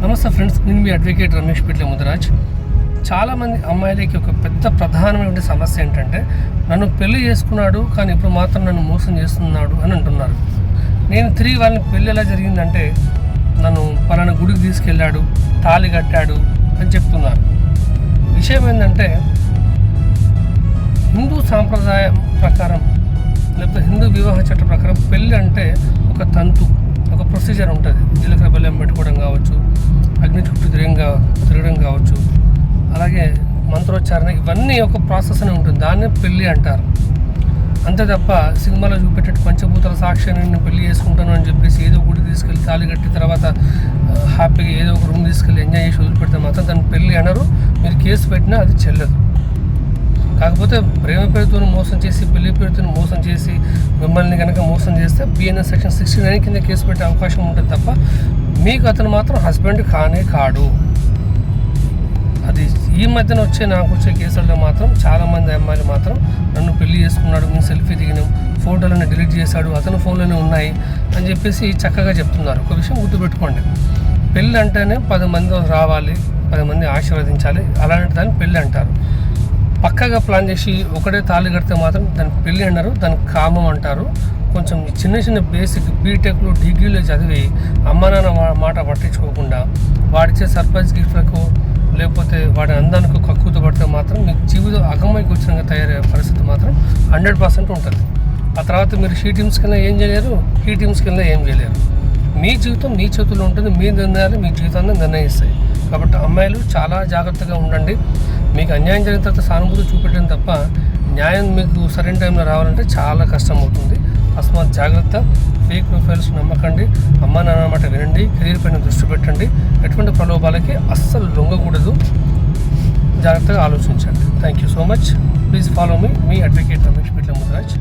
నమస్తే ఫ్రెండ్స్, నేను మీ అడ్వకేట్ రమేష్ పిట్ల ముదిరాజ్. చాలామంది అమ్మాయిలకి ఒక పెద్ద ప్రధానమైన సమస్య ఏంటంటే, నన్ను పెళ్లి చేసుకున్నాడు కానీ ఇప్పుడు మాత్రం నన్ను మోసం చేస్తున్నాడు అని అంటున్నారు. నేను తిరిగి వాళ్ళని పెళ్ళి ఎలా జరిగిందంటే, నన్ను పలానా గుడికి తీసుకెళ్ళాడు, తాళి కట్టాడు అని చెప్తున్నారు. విషయం ఏంటంటే, హిందూ సాంప్రదాయం ప్రకారం లేకపోతే హిందూ వివాహ చట్ట ప్రకారం పెళ్ళి అంటే ఒక తంతు, ఒక ప్రొసీజర్ ఉంటుంది. జీలకర్ర బెల్లం పెట్టుకోవడం కావచ్చు, అగ్ని చుట్టూ తిరగడం కావచ్చు, అలాగే మంత్రోచ్చారణ, ఇవన్నీ ఒక ప్రాసెస్ అనే ఉంటుంది. దాన్నే పెళ్ళి అంటారు. అంతే తప్ప సినిమాలో చూపెట్టే పంచభూతాల సాక్షి నేను పెళ్లి చేసుకుంటాను అని చెప్పేసి ఏదో గుడి తీసుకెళ్ళి తాళి కట్టి తర్వాత హ్యాపీగా ఏదో ఒక రూమ్ తీసుకెళ్ళి ఎంజాయ్ చేసి వదిలిపెడితే మాత్రం దాన్ని పెళ్ళి అనరు. మీరు కేసు పెట్టినా అది చెల్లదు. కాకపోతే ప్రేమ పేరుతో మోసం చేసి, పెళ్లి పేరుతో మోసం చేసి మిమ్మల్ని కనుక మోసం చేస్తే బిఎన్ఎస్ సెక్షన్ 69 కింద కేసు పెట్టే అవకాశం ఉంటుంది తప్ప మీకు అతను మాత్రం హస్బెండ్ కానే కాడు. అది ఈ మధ్యన నాకు వచ్చే కేసుల్లో మాత్రం చాలామంది అమ్మాయిలు మాత్రం నన్ను పెళ్లి చేసుకున్నాడు, నేను సెల్ఫీ దిగినాం, ఫోటోలను డిలీట్ చేశాడు, అతని ఫోన్లోనే ఉన్నాయి అని చెప్పేసి చక్కగా చెప్తున్నారు. ఒక విషయం గుర్తుపెట్టుకోండి, పెళ్ళి అంటేనే 10 మంది రావాలి, 10 మంది ఆశీర్వదించాలి, అలాంటి దాన్ని పెళ్ళి అంటారు. పక్కగా ప్లాన్ చేసి ఒకటే తాళి కడితే మాత్రం దాన్ని పెళ్ళి అన్నారు, దాన్ని కామం అంటారు. కొంచెం చిన్న బేసిక్ బీటెక్లు డిగ్రీలు చదివి అమ్మ నాన్న మాట పట్టించుకోకుండా వాడిచ్చే సర్ప్రైజ్ గిఫ్ట్లకు లేకపోతే వాడి అందానికి కక్కుతో పడితే మాత్రం మీకు జీవితం అగమ్మైకి వచ్చిన తయారయ్యే పరిస్థితి మాత్రం 100% ఉంటుంది. ఆ తర్వాత మీరు షీ టీమ్స్కి వెళ్ళినా ఏం చేయలేరు, హీ టీమ్స్కి వెళ్ళినా ఏం చేయలేరు. మీ జీవితం మీ చేతుల్లో ఉంటుంది. మీ నిర్ణయాలు మీ జీవితాన్ని నిర్ణయిస్తాయి. కాబట్టి అమ్మాయిలు చాలా జాగ్రత్తగా ఉండండి. మీకు అన్యాయం జరిగిన తర్వాత సానుభూతి చూపెట్టడం తప్ప న్యాయం మీకు సరైన టైంలో రావాలంటే చాలా కష్టం అవుతుంది. అస్మాత్ జాగ్రత్త. ఫేక్ ప్రొఫైల్స్ నమ్మకండి. అమ్మ నాన్న మాట వినండి. కెరీర్ పైన దృష్టి పెట్టండి. ఎటువంటి ప్రలోభాలకి అస్సలు లొంగకూడదు. జాగ్రత్తగా ఆలోచించండి. Thank you so much. Please follow me advocate Ramesh Pitla Mudiraj.